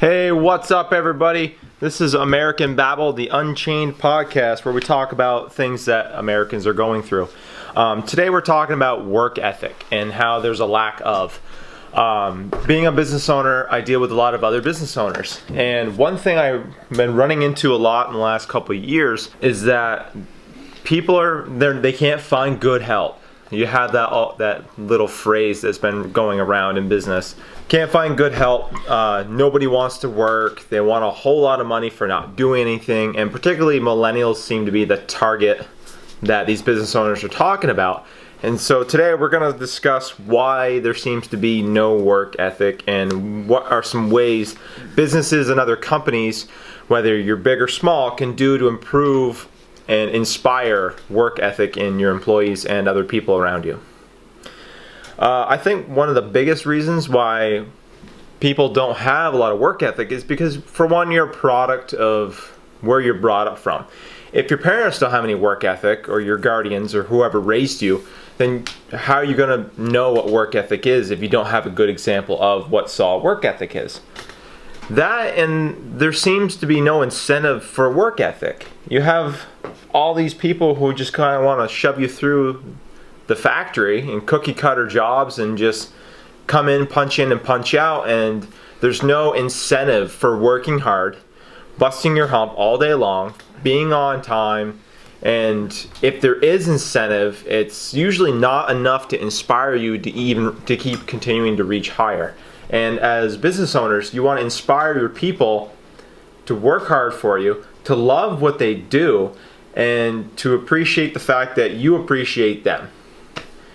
Hey, what's up, everybody? This is American Babble, the Unchained podcast, where we talk about things that Americans are going through. Today we're talking about work ethic and how there's a lack of. Being a business owner, I deal with a lot of other business owners. And one thing I've been running into a lot in the last couple of years is that people they can't find good help. You have that little phrase that's been going around in business. Can't find good help. Nobody wants to work. They want a whole lot of money for not doing anything. And particularly millennials seem to be the target that these business owners are talking about. And so today we're going to discuss why there seems to be no work ethic and what are some ways businesses and other companies, whether you're big or small, can do to improve and inspire work ethic in your employees and other people around you. I think one of the biggest reasons why people don't have a lot of work ethic is because, for one, you're a product of where you're brought up from. If your parents don't have any work ethic, or your guardians or whoever raised you, then how are you going to know what work ethic is if you don't have a good example of what solid work ethic is? That, and there seems to be no incentive for work ethic. You have all these people who just kind of want to shove you through the factory in cookie cutter jobs and just come in and punch out, and there's no incentive for working hard, busting your hump all day long, being on time. And if there is incentive, it's usually not enough to inspire you to keep continuing to reach higher. And as business owners, you want to inspire your people to work hard for you, to love what they do, and to appreciate the fact that you appreciate them.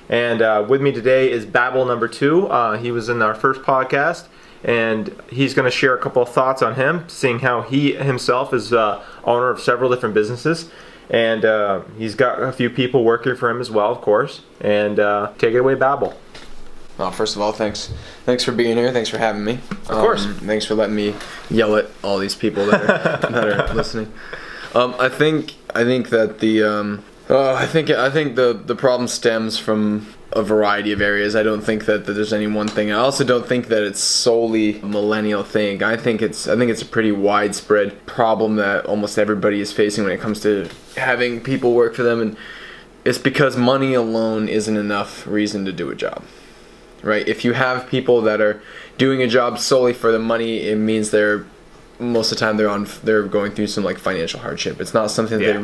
And with me today is Babble number 2. He was in our first podcast, and he's going to share a couple of thoughts on him, seeing how he himself is owner of several different businesses. And he's got a few people working for him as well, of course. And take it away, Babble. Well, first of all, thanks for being here. Thanks for having me. Of course. Thanks for letting me yell at all these people that are that are listening. I think that the problem stems from a variety of areas. I don't think that there's any one thing. I also don't think that it's solely a millennial thing. I think it's a pretty widespread problem that almost everybody is facing when it comes to having people work for them, and it's because money alone isn't enough reason to do a job. Right? If you have people that are doing a job solely for the money, it means most of the time they're going through some like financial hardship. It's not something that they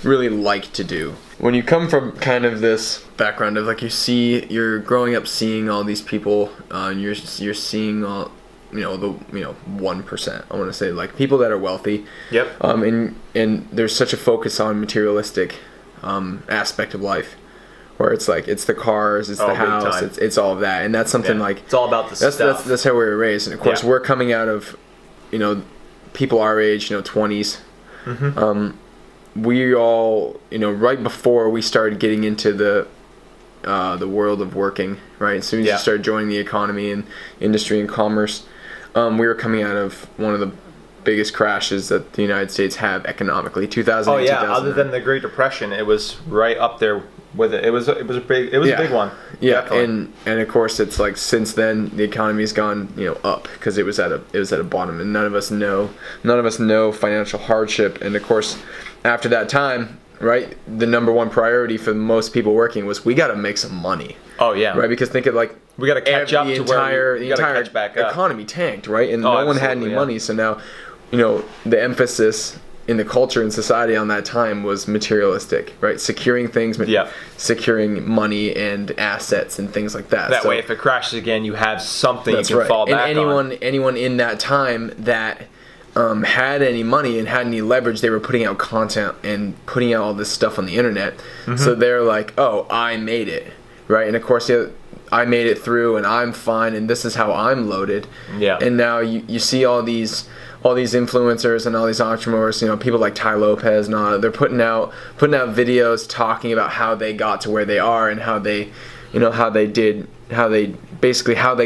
really like to do. When you come from kind of this background of like you're growing up seeing all these people, and you're seeing all the 1%. I want to say like people that are wealthy. Yep. And there's such a focus on materialistic aspect of life, where it's like it's the cars, it's the house, it's all of that, and that's something like it's all about the stuff. That's how we were raised, and of course we're coming out of people our age, 20s. Mm-hmm. We all, right before we started getting into the world of working, right? As soon as you start joining the economy and industry and commerce, we were coming out of one of the biggest crashes that the United States have economically. 2008. Oh yeah, other than the Great Depression, it was right up there with it. It was a big one. Yeah, definitely. and of course it's like since then the economy's gone up because it was at a bottom, and none of us know financial hardship. And of course after that time, right, the number one priority for most people working was we got to make some money. Oh yeah, right, because think of like we got to catch up to where the entire economy tanked, right, and no one had any money, so now the emphasis in the culture and society on that time was materialistic, right? Securing things, securing money and assets and things like that. That way, if it crashes again, you have something you can fall back on. And anyone in that time that had any money and had any leverage, they were putting out content and putting out all this stuff on the internet. Mm-hmm. So they're like, oh, I made it, right? And of course, I made it through and I'm fine and this is how I'm loaded. Yeah. And now you see all these influencers and all these entrepreneurs, people like Ty Lopez and all, they're putting out videos talking about how they got to where they are and how they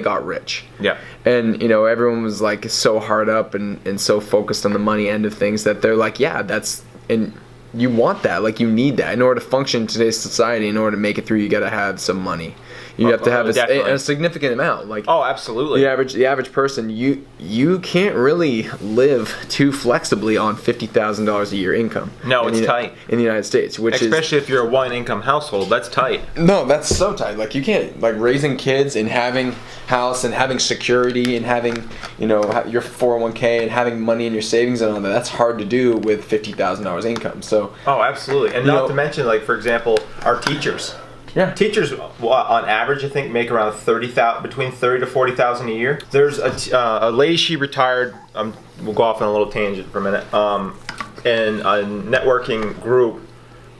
got rich. Yeah. And everyone was like so hard up and so focused on the money end of things that they're like, and you want that, like you need that in order to function in today's society. In order to make it through, you got to have some money. You have to have Definitely. a significant amount. Like, Oh, absolutely. the average person, you can't really live too flexibly on $50,000 a year income. No, it's tight in the United States, especially if you're a one-income household. That's tight. No, that's so tight. Like, you can't, like, raising kids and having house and having security and having, you know, your 401k and having money in your savings and all that. That's hard to do with $50,000 income. So. Oh, absolutely. And not to mention, like, for example, our teachers. Yeah. Teachers, on average, I think, make around between $30,000 to $40,000 a year. There's a lady, she retired. We'll go off on a little tangent for a minute. In a networking group,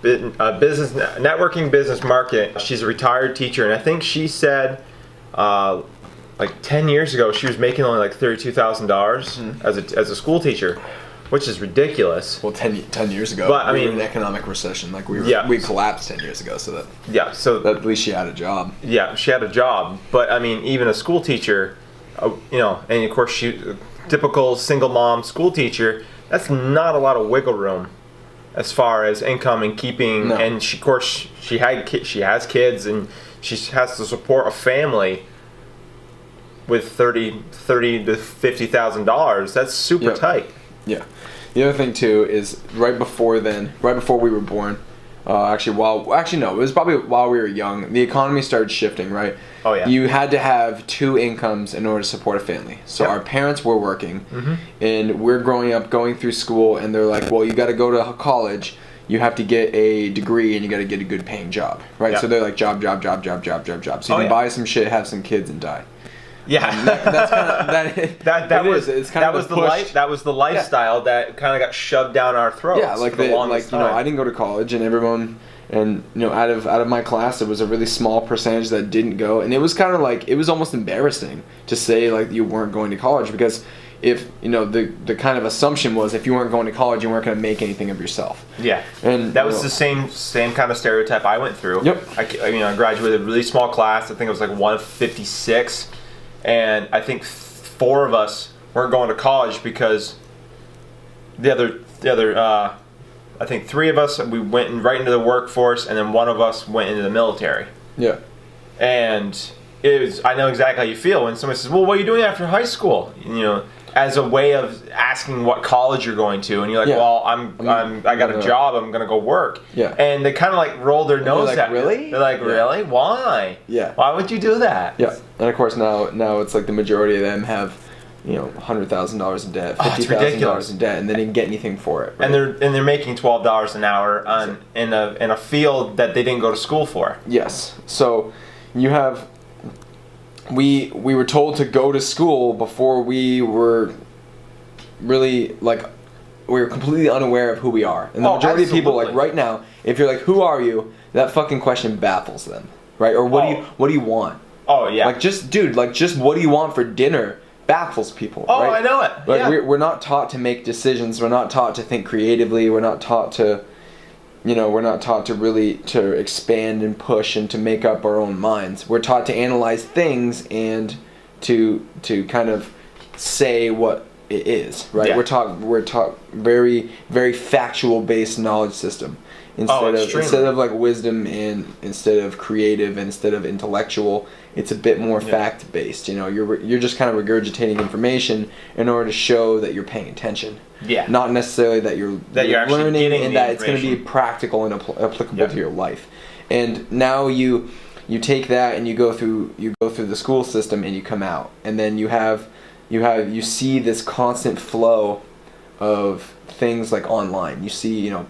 networking business market. She's a retired teacher, and I think she said, like 10 years ago, she was making only like $32,000 as a school teacher, which is ridiculous. Well, 10 years ago, but, we were in an economic recession. Like, we collapsed 10 years ago, so at least she had a job. Yeah, she had a job. But, I mean, even a school teacher, you know, and of course, typical single mom school teacher, that's not a lot of wiggle room as far as income and keeping. No. And, of course, she has kids, and she has to support a family with $30,000 to $50,000. That's super tight. Yeah. The other thing too is right before we were born, no, it was probably while we were young, the economy started shifting, right? Oh yeah. You had to have 2 incomes in order to support a family. So our parents were working, and we're growing up, going through school, and they're like, well, you got to go to college, you have to get a degree, and you got to get a good paying job, right? So they're like job. So you can buy some shit, have some kids, and die. Yeah, that was the lifestyle that kind of got shoved down our throats. Yeah, I didn't go to college, and everyone, and you know, out of my class, there was a really small percentage that didn't go, and it was kind of like, it was almost embarrassing to say like you weren't going to college, because if you know, the kind of assumption was if you weren't going to college, you weren't going to make anything of yourself. Yeah, and that was the same kind of stereotype I went through. Yep. I graduated a really small class. I think it was like 156. And I think 4 of us weren't going to college because the other I think 3 of us, we went right into the workforce, and then 1 of us went into the military. Yeah. And I know exactly how you feel when someone says, well, what are you doing after high school? You know, as a way of asking what college you're going to, and you're like, well, I got a job, I'm gonna go work. Yeah. And they kind of like roll their nose like, at really? you. They're like, really? Why? Yeah. Why would you do that? Yeah. And of course now it's like the majority of them have, you know, $100,000 in debt, $50,000 in debt, and they didn't get anything for it. Right? And they're making $12 an hour in a field that they didn't go to school for. Yes. So you have. We were told to go to school before we were really, like, we were completely unaware of who we are. And the majority of people, like, right now, if you're like, who are you? That fucking question baffles them, right? Or what do you want? Oh, yeah. Like, just what do you want for dinner baffles people, right? I know it. Like, we're not taught to make decisions. We're not taught to think creatively. We're not taught to, you know, we're not taught to really to expand and push and to make up our own minds. We're taught to analyze things and to kind of say what it is, right? Yeah. We're taught very, very factual based knowledge system instead of like wisdom, and instead of creative, and instead of intellectual. It's a bit more fact based. You know, you're just kind of regurgitating information in order to show that you're paying attention. Yeah. Not necessarily that you're learning, and that it's going to be practical and applicable to your life. And now you take that and you go through the school system, and you come out, and then you see this constant flow of things like online. You see, you know,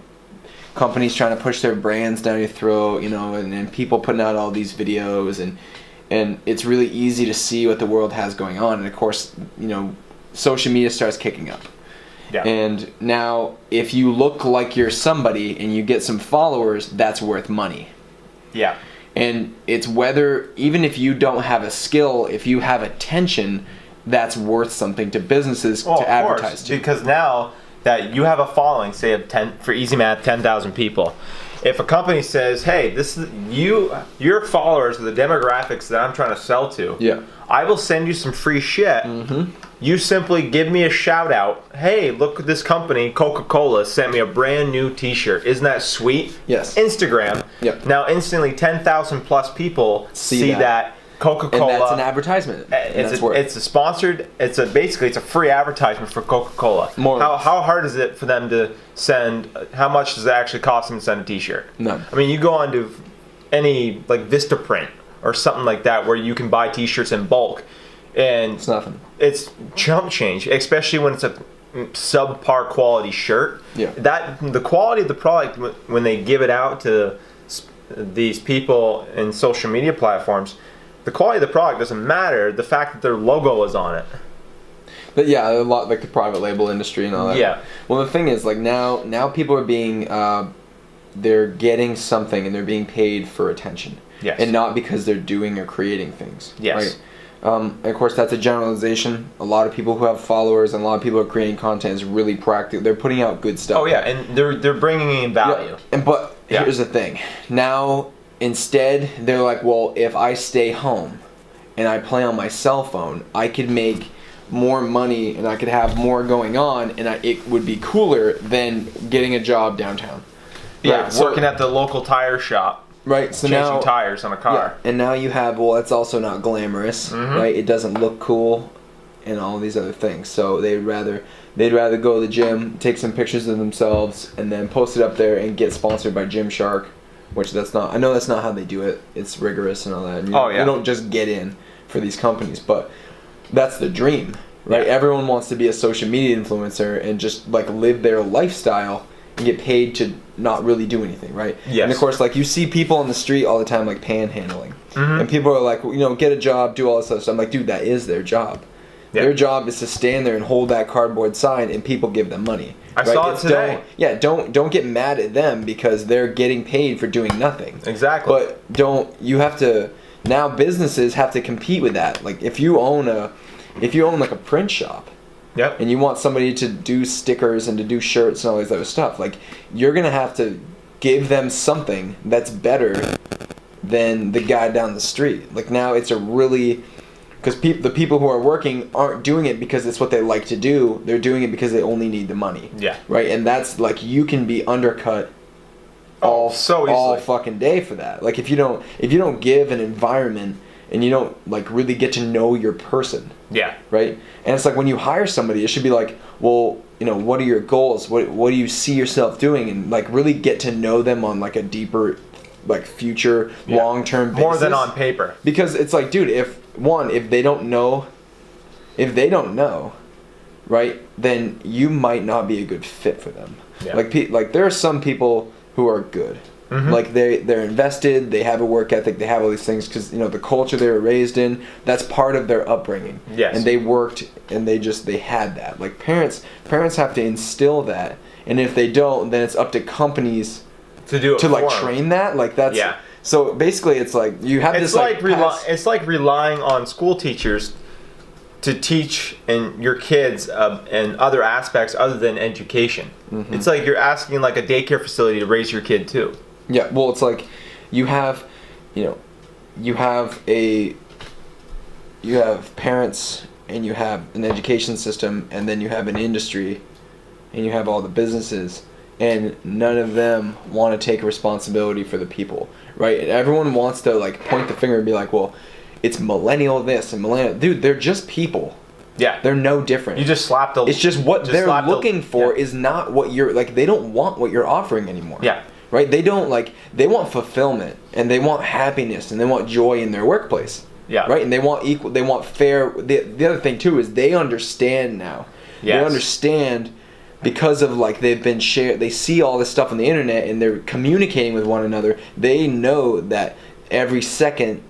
companies trying to push their brands down your throat, you know, and people putting out all these videos, and it's really easy to see what the world has going on. And of course, you know, social media starts kicking up. Yeah. And now, if you look like you're somebody and you get some followers, that's worth money. Yeah. And it's even if you don't have a skill, if you have attention, that's worth something to businesses to advertise to. Because now that you have a following, say of 10, for easy math, 10,000 people, If a company says, "Hey, this is your followers are the demographics that I'm trying to sell to. Yeah. I will send you some free shit. You simply give me a shout out. Hey, look at this company, Coca-Cola, sent me a brand new T-shirt. Isn't that sweet? Yes. Instagram. Yep. Now, instantly, 10,000 plus people see that Coca-Cola. And that's an advertisement. It's a sponsored. Basically it's a free advertisement for Coca-Cola. How hard is it for them to send? How much does it actually cost them to send a T-shirt? None. I mean, you go on to any like Vistaprint or something like that where you can buy T-shirts in bulk, and It's nothing. It's chump change, especially when it's a subpar quality shirt. Yeah. The quality of the product when they give it out to these people in social media platforms, the quality of the product doesn't matter. The fact that their logo is on it. But yeah, a lot like the private label industry and all that. Yeah. Well, the thing is, like now people are being, they're getting something and they're being paid for attention. Yes. And not because they're doing or creating things. Yes. Right? And of course, that's a generalization. A lot of people who have followers and a lot of people who are creating content is really practical. They're putting out good stuff. Oh yeah, and they're bringing in value. Yeah. But here's the thing. Now, instead, they're like, well, if I stay home and I play on my cell phone, I could make more money and I could have more going on, and it would be cooler than getting a job downtown. Yeah, Right, so- working at the local tire shop. Right, so changing now tires on a car. and now you have, well, it's also not glamorous, right? It doesn't look cool, and all these other things. So they'd rather go to the gym, take some pictures of themselves, and then post it up there and get sponsored by Gymshark, which I know that's not how they do it. It's rigorous and all that. And you don't just get in for these companies, but that's the dream, right? Yeah. Everyone wants to be a social media influencer and just like live their lifestyle and get paid to not really do anything, right? Yes. And of course, like you see people on the street all the time, like panhandling, and people are like, get a job, do all this other stuff. I'm like, dude, that is their job. Yep. Their job is to stand there and hold that cardboard sign, and people give them money. I saw it today. Don't get mad at them because they're getting paid for doing nothing. Exactly. But you have to now. Businesses have to compete with that. Like if you own like a print shop. Yep. And you want somebody to do stickers and to do shirts and all this other stuff. Like, you're going to have to give them something that's better than the guy down the street. Like, now it's a really... Because the people who are working aren't doing it because it's what they like to do. They're doing it because they only need the money. Yeah. Right? And that's, like, you can be undercut all fucking day for that. Like, if you don't give an environment and you don't, like, really get to know your person... Yeah. Right? And it's like when you hire somebody, it should be like, well, what are your goals? What do you see yourself doing? And like really get to know them on like a deeper, like future, long-term basis. More than on paper. Because it's like, dude, if they don't know, right, then you might not be a good fit for them. Yeah. Like there are some people who are good. Like they're invested, they have a work ethic, they have all these things because the culture they were raised in, that's part of their upbringing. Yes. And they worked and they had that. Like parents have to instill that, and if they don't, then it's up to companies to do it to like for 'em. train that. Like that's So basically, it's like you have It's this it's like relying on school teachers to teach your kids and other aspects other than education. It's like you're asking like a daycare facility to raise your kid too. Yeah, well, it's like you have parents and you have an education system and then you have an industry and you have all the businesses and none of them want to take responsibility for the people, right? And everyone wants to like point the finger and be like, well, it's millennial this and millennial... Dude, they're just people. Yeah. They're no different. You just slap the... It's just what they're looking for is not what you're... Like, they don't want what you're offering anymore. Yeah. Right? They don't like... They want fulfillment and they want happiness and they want joy in their workplace. Yeah. Right? And they want equal... They want fair... The other thing, too, is they understand now. Yes. They understand because of, like, they've been shared... They see all this stuff on the internet and they're communicating with one another. They know that every second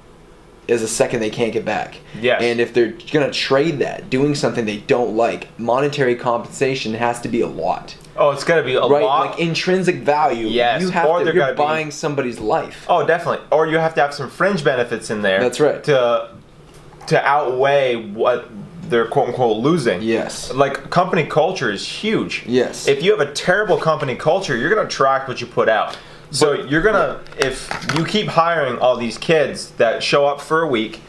is a second they can't get back. Yes. And if they're going to trade that, doing something they don't like, monetary compensation has to be a lot. Oh, it's got to be a lot. Like intrinsic value. Yes. You have Or to, they're you're buying somebody's life. Oh, definitely. Or you have to have some fringe benefits in there. That's right. To outweigh what they're quote unquote losing. Yes. Like company culture is huge. Yes. If you have a terrible company culture, you're going to attract what you put out. So you're gonna, if you keep hiring all these kids that show up for a week,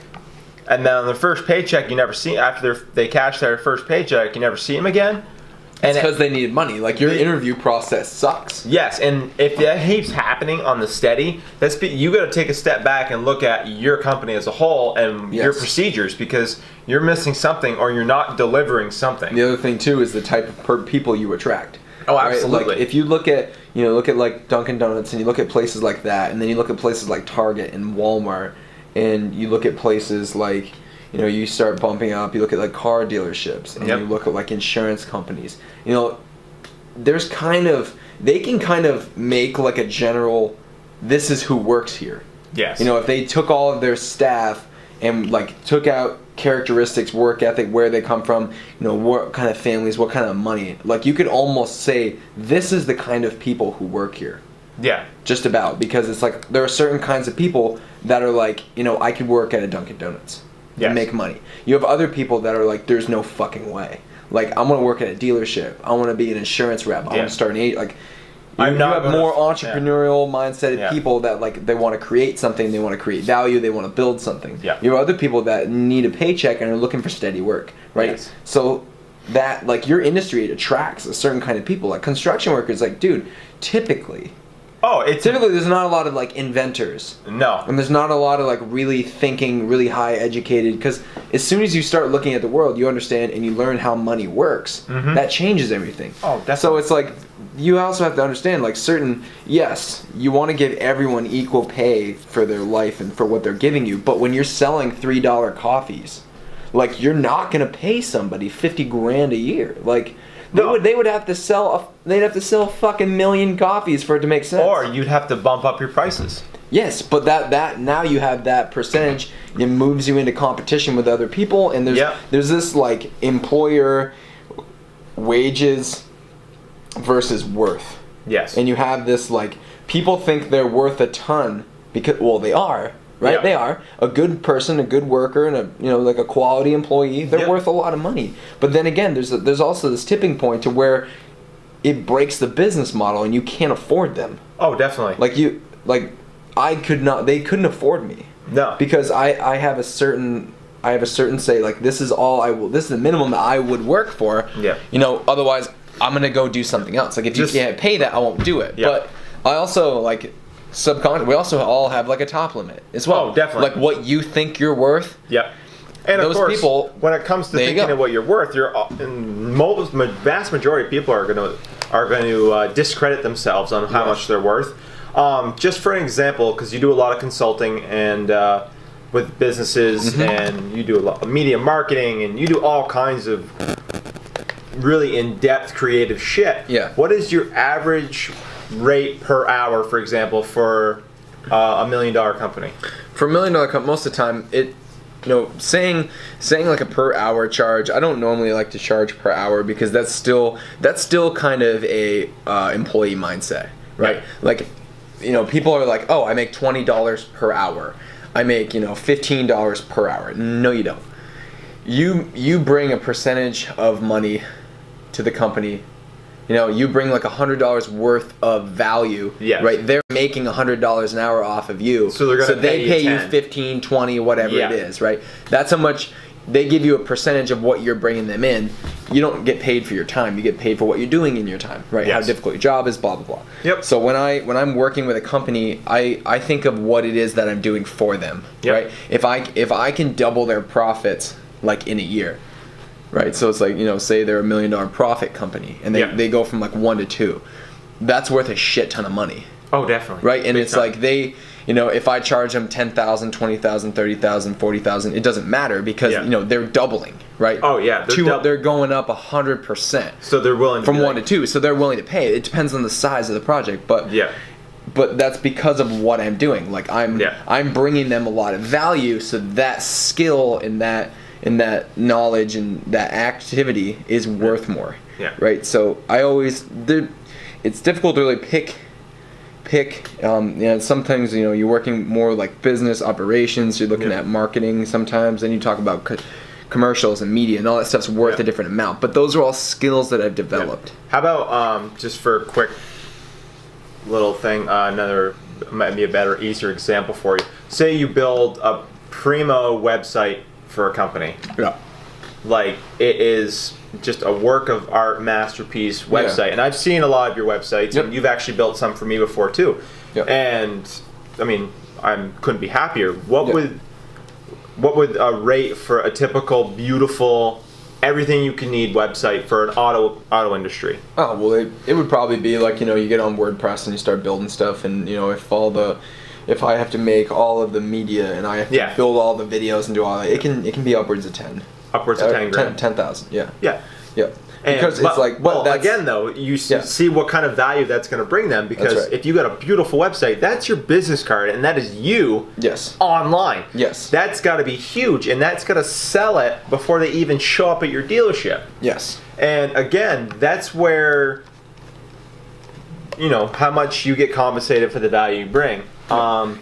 and then on their first paycheck you never see, after they cash their first paycheck, you never see them again. It's because they needed money. Like, your interview process sucks. Yes, and if that keeps happening on the steady, you got to take a step back and look at your company as a whole and your procedures, because you're missing something or you're not delivering something. The other thing too is the type of people you attract. Oh, absolutely. Right? Like, if you look at like Dunkin' Donuts, and you look at places like that, and then you look at places like Target and Walmart, and you look at places like, you start bumping up, you look at like car dealerships, and you look at like insurance companies. There's they can kind of make like a general, this is who works here. Yes. If they took all of their staff and like took out characteristics, work ethic, where they come from, what kind of families, what kind of money, like, you could almost say this is the kind of people who work here. Yeah. Just about, because it's like there are certain kinds of people that are like, I could work at a Dunkin' Donuts and make money. You have other people that are like, there's no fucking way. Like, I want to work at a dealership. I want to be an insurance rep. I want to start an agent. Like, you have more entrepreneurial mindset people that, like, they want to create something. They want to create value. They want to build something. Yeah. You have other people that need a paycheck and are looking for steady work, right? Yes. So that, like, your industry attracts a certain kind of people. Like, construction workers, like, dude, typically there's not a lot of like inventors. No. And there's not a lot of like really thinking, really high educated, because as soon as you start looking at the world, you understand and you learn how money works. Mm-hmm. That changes everything. Oh, definitely. So it's like, you also have to understand, like, yes, you want to give everyone equal pay for their life and for what they're giving you, but when you're selling $3 coffees, like, you're not going to pay somebody $50,000 a year. Like, They would have to sell a fucking million coffees for it to make sense. Or you'd have to bump up your prices. Yes, but that now you have that percentage. It moves you into competition with other people, and there's this like employer wages versus worth. Yes. And you have this like, people think they're worth a ton because, well, they are. Right, they are a good person, a good worker, and like a quality employee. They're worth a lot of money. But then again, there's also this tipping point to where it breaks the business model, and you can't afford them. Oh, definitely. They couldn't afford me. No, because I have a certain say, like, this is the minimum that I would work for. Yeah. Otherwise I'm gonna go do something else. Like, if you can't pay that, I won't do it. Yeah. But I also like. We also all have like a top limit as well. Oh, definitely. Like, what you think you're worth. Yep. And those of course, people, when it comes to thinking of what you're worth, vast majority of people are going to discredit themselves on how much they're worth. Just for an example, because you do a lot of consulting and with businesses, and you do a lot of media marketing, and you do all kinds of really in-depth creative shit. Yeah. What is your average rate per hour, for example, for $1 million company? For $1 million company, most of the time, saying like a per hour charge, I don't normally like to charge per hour, because that's still kind of a employee mindset, right? Yeah. Like, people are like, oh, I make $20 per hour. I make $15 per hour. No, you don't. You bring a percentage of money to the company. You bring like $100 worth of value, right? They're making $100 an hour off of you, so they pay you 15, 20, whatever it is, right? That's how much they give you, a percentage of what you're bringing them in. You don't get paid for your time; you get paid for what you're doing in your time, right? How difficult your job is, blah blah blah. Yep. So when I'm working with a company, I think of what it is that I'm doing for them, right? If I can double their profits like in a year. Right, so it's like, say they're $1 million profit company, and they go from like 1 to 2. That's worth a shit ton of money. Oh, definitely. Right, and it's like if I charge them $10,000, $20,000, $30,000, $40,000, it doesn't matter, because they're doubling, right? Oh yeah, they're going up 100%. So they're willing from 1 to 2. So they're willing to pay. It depends on the size of the project, but that's because of what I'm doing. Like, I'm bringing them a lot of value, so that skill and that knowledge and that activity is worth more. Yeah. Right. So it's difficult to really pick. Sometimes you're working more like business operations. You're looking at marketing sometimes, and you talk about commercials and media, and all that stuff's worth a different amount. But those are all skills that I've developed. How about just for a quick little thing. Another might be a better, easier example for you. Say you build a primo website for a company. Yeah. Like, it is just a work of art masterpiece website. And I've seen a lot of your websites, and you've actually built some for me before too. And I mean, I couldn't be happier. What would a rate for a typical beautiful everything you can need website for an auto industry? Oh, well, it would probably be like, you get on WordPress and you start building stuff, and if I have to make all of the media and I have to build all the videos and do all that, it can be upwards of 10. Upwards of 10 grand. 10,000, yeah. Yeah. Because it's like, well, again though, you see what kind of value that's going to bring them, because if you got a beautiful website, that's your business card, and that is you online. Yes. That's got to be huge, and that's got to sell it before they even show up at your dealership. Yes. And again, that's where, how much you get compensated for the value you bring.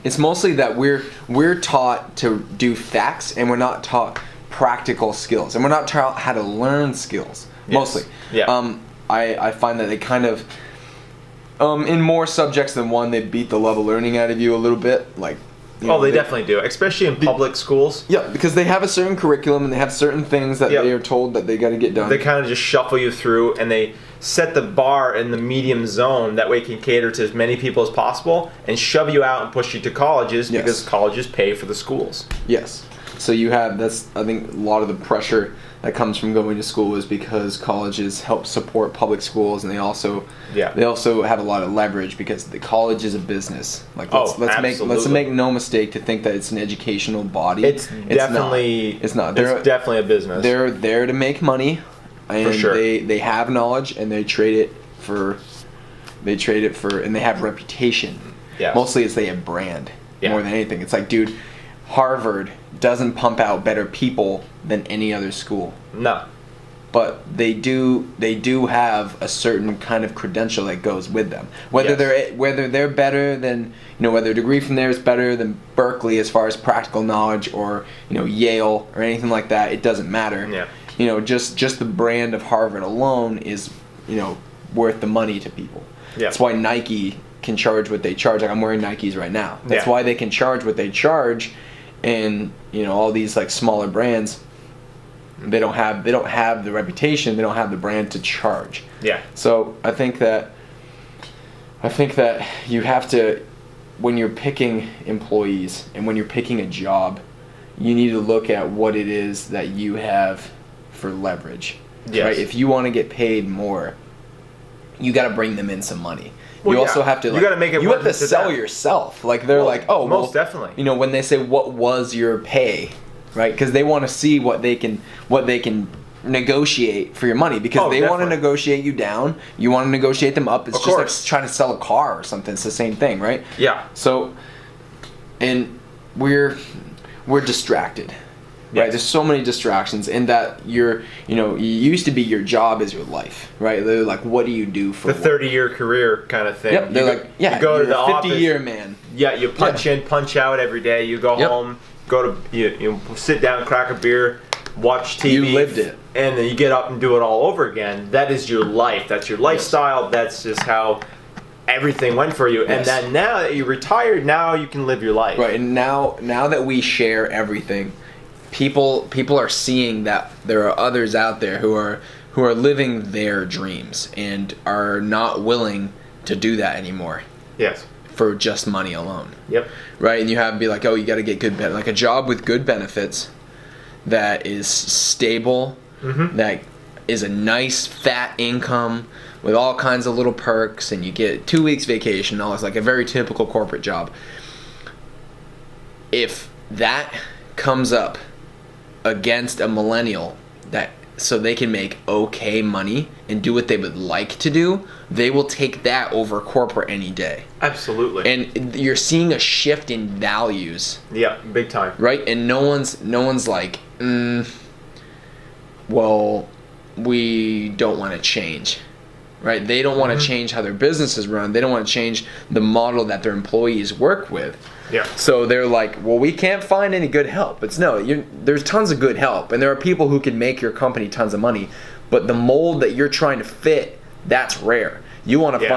It's mostly that we're taught to do facts, and we're not taught practical skills, and we're not taught how to learn skills. Mostly. Yeah. I find that they kind of, in more subjects than one, they beat the level learning out of you a little bit. Like, they definitely do, especially in public schools. Yeah, because they have a certain curriculum and they have certain things that they are told that they got to get done. They kind of just shuffle you through, and they set the bar in the medium zone that way it can cater to as many people as possible and shove you out and push you to colleges because colleges pay for the schools. Yes. So you have, I think a lot of the pressure that comes from going to school is because colleges help support public schools, and they also have a lot of leverage because the college is a business. Like, let's make no mistake to think that it's an educational body. It's definitely not. It's definitely a business. They're there to make money, and for sure. they have knowledge, and they trade it for, and they have reputation. Yeah. Mostly they have brand more than anything. It's like, dude, Harvard doesn't pump out better people than any other school. No. But they do have a certain kind of credential that goes with them. Whether they're better than, whether a degree from there is better than Berkeley as far as practical knowledge, or, Yale or anything like that, it doesn't matter. Yeah. Just the brand of Harvard alone is, worth the money to people. Yeah. That's why Nike can charge what they charge. Like, I'm wearing Nikes right now. That's why they can charge what they charge. And all these like smaller brands, they don't have the reputation, they don't have the brand to charge. Yeah. So I think that you have to, when you're picking employees and when you're picking a job, you need to look at what it is that you have for leverage. Yes. Right? If you want to get paid more, you got to bring them in some money. Well, you also have to. You got to make it. You have to sell yourself. Like, they're like, oh, most definitely. When they say, "What was your pay?" Right? Because they want to see what they can negotiate for your money. Because they want to negotiate you down. You want to negotiate them up. It's just like trying to sell a car or something. It's the same thing, right? Yeah. So, and we're distracted. Right, there's so many distractions, and that you used to be your job is your life, right? They're like, what do you do for the 30-year career kind of thing? Yep, they're you go to the 50-year man. Yeah, you punch in, punch out every day. You go home, go to you sit down, crack a beer, watch TV. You lived it, and then you get up and do it all over again. That is your life. That's your lifestyle. That's just how everything went for you. And then now that you're retired, now you can live your life. Right, and now that we share everything. People are seeing that there are others out there who are living their dreams and are not willing to do that anymore. Yes. For just money alone. Yep. Right, and you have to be like, oh, you got to get good like a job with good benefits, that is stable, that is a nice fat income with all kinds of little perks, and you get 2 weeks vacation. All it's like a very typical corporate job. If that comes up against a millennial, that so they can make okay money and do what they would like to do, they will take that over corporate any day. Absolutely. And you're seeing a shift in values. Yeah, big time. Right? And no one's like, well, we don't want to change. Right? They don't want to change how their business is run. They don't want to change the model that their employees work with. Yeah. So they're like, well, we can't find any good help. It's there's tons of good help, and there are people who can make your company tons of money, but the mold that you're trying to fit, that's rare. You want to Yes.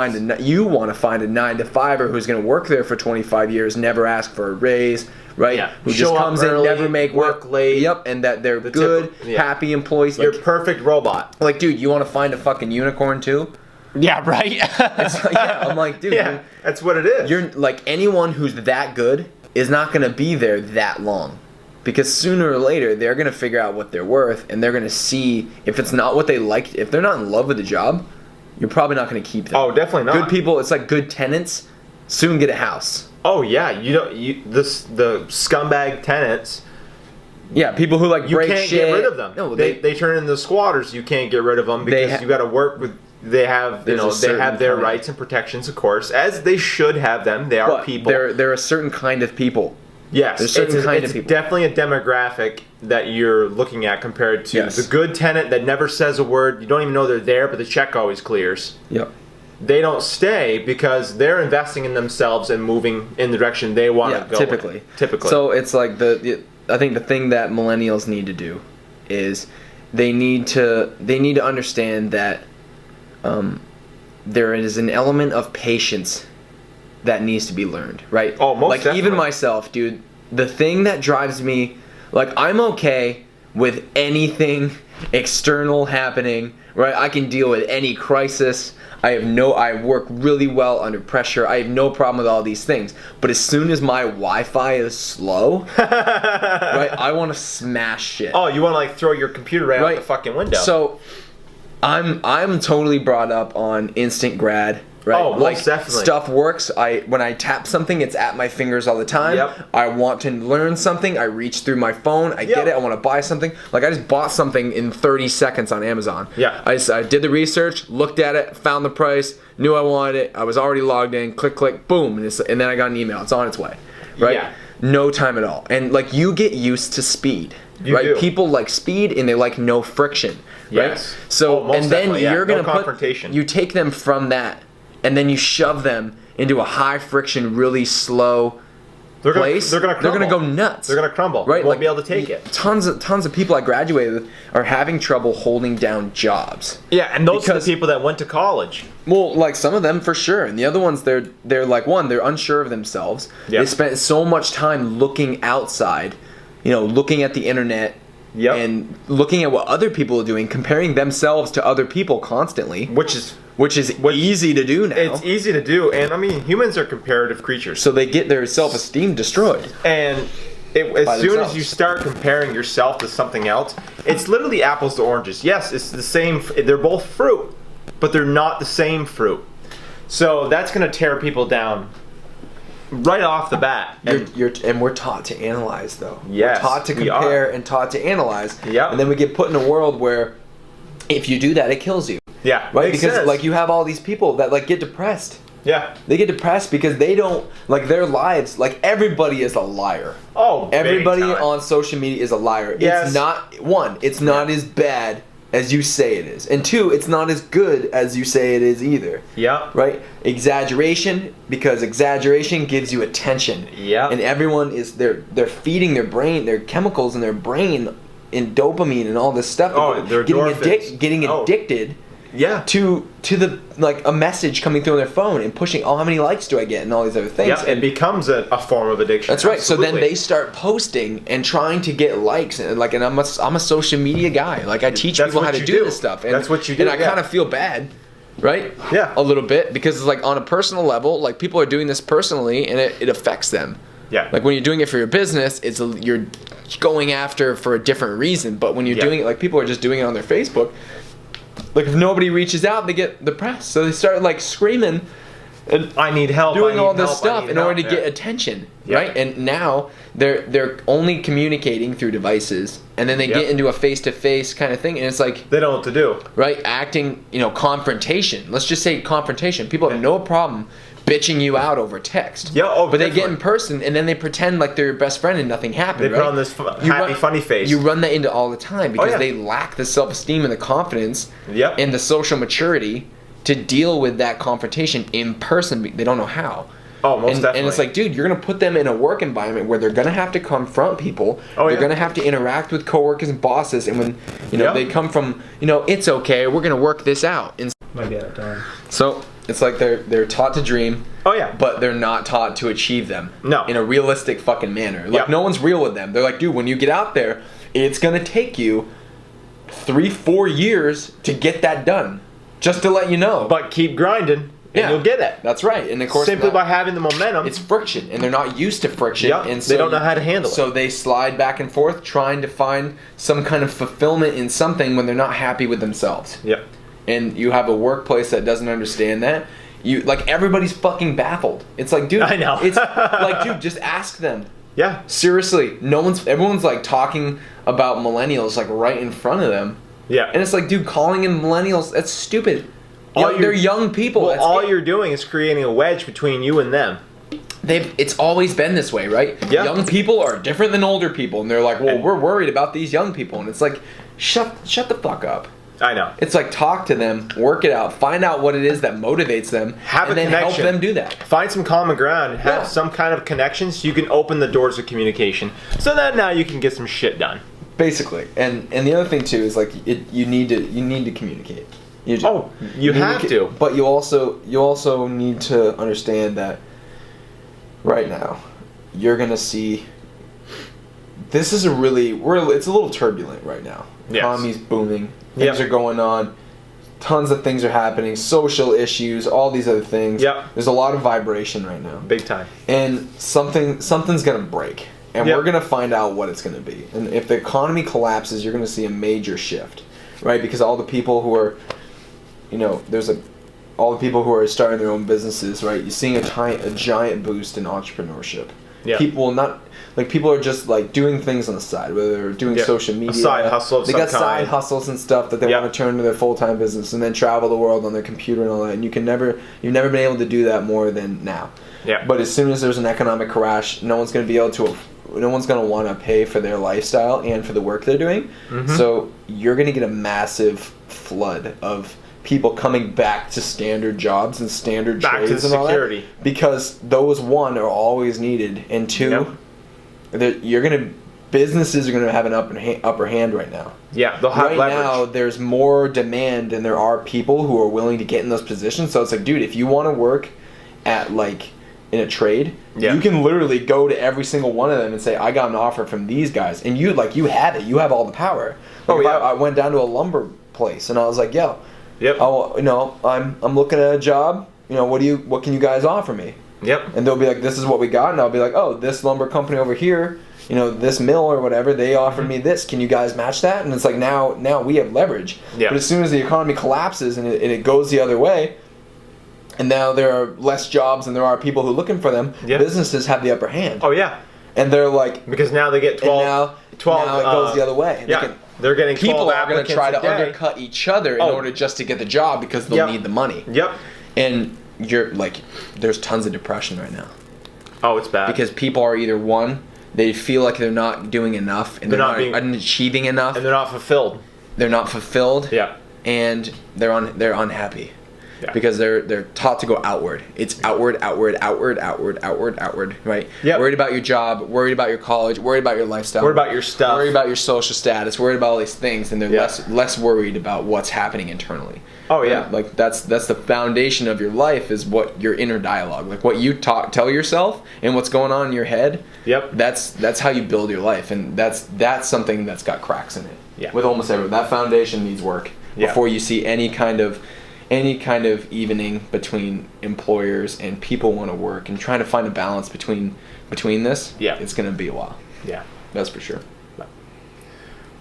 find a 9-to-5er who's going to work there for 25 years, never ask for a raise, right? Yeah. Who Show just up comes early, in, never make work late. Yep, and that they're good, happy employees. You're Like, a perfect robot. like, dude, you want to find a fucking unicorn too? Yeah, right. Yeah, I'm like, dude, yeah, that's what it is. you're like, anyone who's that good is not going to be there that long. Because sooner or later, they're going to figure out what they're worth, and they're going to see if it's not what they like. If they're not in love with the job, you're probably not going to keep them. Oh, definitely not. Good people, it's like good tenants, soon get a house. Oh yeah, the scumbag tenants. Yeah, people who like You break can't shit. get rid of them. No, they turn into squatters. You can't get rid of them because you got to work with. They have There's a they certain have their kind. rights and protections, of course, as they should have them. They are but people. they're a certain kind of people. Yes, There's certain kind of people. Definitely a demographic that you're looking at compared to Yes. the good tenant that never says a word. You don't even know they're there, but the check always clears. Yep. They don't stay because they're investing in themselves and moving in the direction they want to go. Typically. So it's like I think the thing that millennials need to do is they need to understand that there is an element of patience that needs to be learned, right? Oh, most like definitely. Even myself, dude, the thing that drives me, like, I'm okay with anything external happening, right? I can deal with any crisis. I work really well under pressure. I have no problem with all these things. But as soon as my Wi-Fi is slow, right, I want to smash shit. Oh, you want to like throw your computer right out the fucking window? So I'm totally brought up on instant grad. Right? Oh, most like, definitely. Stuff works. When I tap something, it's at my fingers all the time. Yep. I want to learn something. I reach through my phone. I get it. I want to buy something. Like, I just bought something in 30 seconds on Amazon. Yeah. I did the research, looked at it, found the price, knew I wanted it. I was already logged in. Click, click, boom, and then I got an email. It's on its way. Right? Yeah. No time at all. And like, you get used to speed. You right? do. People like speed and they like no friction. Right? Yes. So Oh, most and then definitely, yeah. you're gonna No confrontation. you take them from that, and then you shove them into a high friction, really slow place. They're gonna go nuts. They're gonna crumble. Right? They won't be able to take it. Tons of people I graduated with are having trouble holding down jobs. Yeah, and those are Because- the people that went to college. Well, like some of them for sure, and the other ones they're like, one, they're unsure of themselves. Yep. They spent so much time looking outside, looking at the internet. Yep. And looking at what other people are doing, comparing themselves to other people constantly, which is easy to do now. It's easy to do, and I mean, humans are comparative creatures. So they get their self-esteem destroyed. And as By soon themselves. as you start comparing yourself to something else, it's literally apples to oranges. Yes, it's the same. They're both fruit, but they're not the same fruit. So that's going to tear people down right off the bat. And we're taught to analyze, though. Yes, we're taught to we compare are. and taught to analyze. Yep. And then we get put in a world where if you do that, it kills you. Yeah, Right? makes Because sense. like you have all these people that like get depressed. Yeah. They get depressed because they don't like their lives. Like everybody is a liar. Oh, big Everybody time. on social media is a liar. Yes. It's not it's not as bad as you say it is. And two, it's not as good as you say it is either. Yeah. Right? Exaggeration, because exaggeration gives you attention. Yeah. And everyone is they're feeding their brain, their chemicals in their brain in dopamine and all this stuff. Oh, they're endorphins. Getting Oh. addicted Yeah. to the like a message coming through on their phone and pushing, how many likes do I get and all these other things. Yeah, it becomes a form of addiction. That's right. So then Absolutely. they start posting and trying to get likes, and like, and I'm a social media guy. Like I teach That's people how what to you do do. this stuff. And, That's what you do, And I yeah. kind of feel bad, right? Yeah. A little bit, because it's like on a personal level, like people are doing this personally, and it affects them. Yeah. Like when you're doing it for your business, you're going after for a different reason. But when you're Yeah. doing it, like people are just doing it on their Facebook. Like if nobody reaches out, they get depressed. So they start like screaming and I need help. doing I need all this help, I stuff need in help. order to Yeah. get attention, Yeah. right? And now they're only communicating through devices, and then they Yep. get into a face-to-face kind of thing, and it's like, They don't know what to do. right, acting, confrontation. Let's just say confrontation. People have no problem bitching you out over text. Yeah, oh, but they get definitely. in person, and then they pretend like they're your best friend and nothing happened. They put right? on this You happy, funny face. You run that into all the time because yeah. they lack the self-esteem and the confidence Yep. and the social maturity to deal with that confrontation in person. They don't know how. Oh, most and definitely. it's like, dude, you're going to put them in a work environment where they're going to have to confront people. Oh, they're yeah. going to have to interact with coworkers and bosses. And when, Yeah. they come from, it's okay, we're going to work this out. And Might be out of time. so It's like they're taught to dream. Oh yeah. But they're not taught to achieve them. No. In a realistic fucking manner. Like Yeah. no one's real with them. They're like, dude, when you get out there, it's gonna take you 3-4 years to get that done. Just to let you know. But keep grinding, and you'll get it. That's right. And of course, simply by having the momentum. it's friction, and they're not used to friction. Yep, And they don't know how to handle it. So they slide back and forth, trying to find some kind of fulfillment in something when they're not happy with themselves. Yep. And you have a workplace that doesn't understand that. Everybody's fucking baffled. It's like, dude, I know. It's like, dude, just ask them. Yeah. Seriously, everyone's like talking about millennials like right in front of them. Yeah. And it's like, dude, calling them millennials, that's stupid. They're young people. Well, all you're doing is creating a wedge between you and them. It's always been this way, right? Yeah. Young people are different than older people, and they're like, well, we're worried about these young people, and it's like, shut the fuck up. I know. It's like, talk to them, work it out, find out what it is that motivates them, Have a then help connection. them do that. Find some common ground. Have Yeah. some kind of connection so you can open the doors of communication. So that now you can get some shit done. Basically, and the other thing too is like you need to communicate. You have need to. But you also need to understand that right now you're gonna see. This is it's a little turbulent right now. Yes. Economy's booming. Things Yep. are going on. Tons of things are happening. Social issues, all these other things. Yep. There's a lot of vibration right now. Big time. And something's gonna break, and Yep. we're gonna find out what it's gonna be. And if the economy collapses, you're gonna see a major shift, right? Because all the people who are, all the people who are starting their own businesses, right? You're seeing a giant boost in entrepreneurship. Yeah. People are just like doing things on the side, whether they're doing Yeah. social media, A side hustle of they some got side kind. hustles and stuff that they Yeah. want to turn to their full-time business, and then travel the world on their computer and all that. And you've never been able to do that more than now. Yeah. But as soon as there's an economic crash, no one's going to want to pay for their lifestyle and for the work they're doing. Mm-hmm. So you're going to get a massive flood of people coming back to standard jobs and standard Back to trades and all security. that, because those, one, are always needed, and two, businesses are going to have an upper hand right now. Yeah, they'll have Right leverage. now, there's more demand than there are people who are willing to get in those positions. So it's like, dude, if you want to work at in a trade, Yeah. you can literally go to every single one of them and say, I got an offer from these guys, and you have it. You have all the power. Oh, If yeah. I went down to a lumber place and I was like, yo, Yep. I'm looking at a job. What can you guys offer me? Yep. And they'll be like, this is what we got, and I'll be like, oh, this lumber company over here, this mill or whatever, they offered me this. Can you guys match that? And it's like, now we have leverage. Yeah. But as soon as the economy collapses and it goes the other way, and now there are less jobs and there are people who are looking for them, Yeah. businesses have the upper hand. Oh yeah. And they're like, Because now they get 12. and now it goes the other way. Yeah. They're getting 12 People are going to applicants try a to day. undercut each other in Oh. order just to get the job, because they'll Yep. need the money. Yep. And there's tons of depression right now. Oh, it's bad. Because people are either, one, they feel like they're not doing enough and they're not achieving enough. and they're not fulfilled. They're not fulfilled. Yeah. And they're unhappy. Yeah. Because they're taught to go outward. It's outward, right? Yep. Worried about your job, worried about your college, worried about your lifestyle. Worried about your stuff. Worried about your social status, worried about all these things, and they're Yeah. less worried about what's happening internally. Oh, yeah. Like that's the foundation of your life, is what your inner dialogue, like what you tell yourself and what's going on in your head. Yep. That's how you build your life, and that's something that's got cracks in it. Yeah. With almost everyone, that foundation needs work Yeah. before you see any kind of evening between employers and people want to work, and trying to find a balance between this. Yeah. It's gonna be a while. Yeah. That's for sure.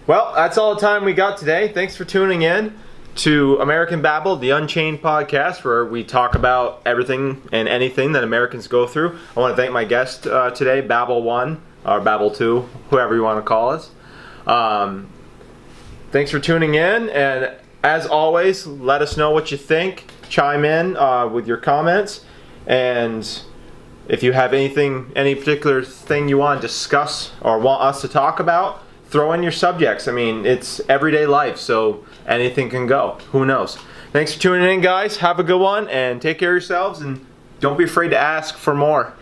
Well, that's all the time we got today. Thanks for tuning in to American Babble, the Unchained podcast, where we talk about everything and anything that Americans go through. I want to thank my guest today, Babble 1, or Babble 2, whoever you want to call us. Thanks for tuning in, and as always, let us know what you think. Chime in with your comments, and if you have any particular thing you want to discuss or want us to talk about, throw in your subjects. I mean, it's everyday life, so anything can go. Who knows? Thanks for tuning in, guys. Have a good one, and take care of yourselves, and don't be afraid to ask for more.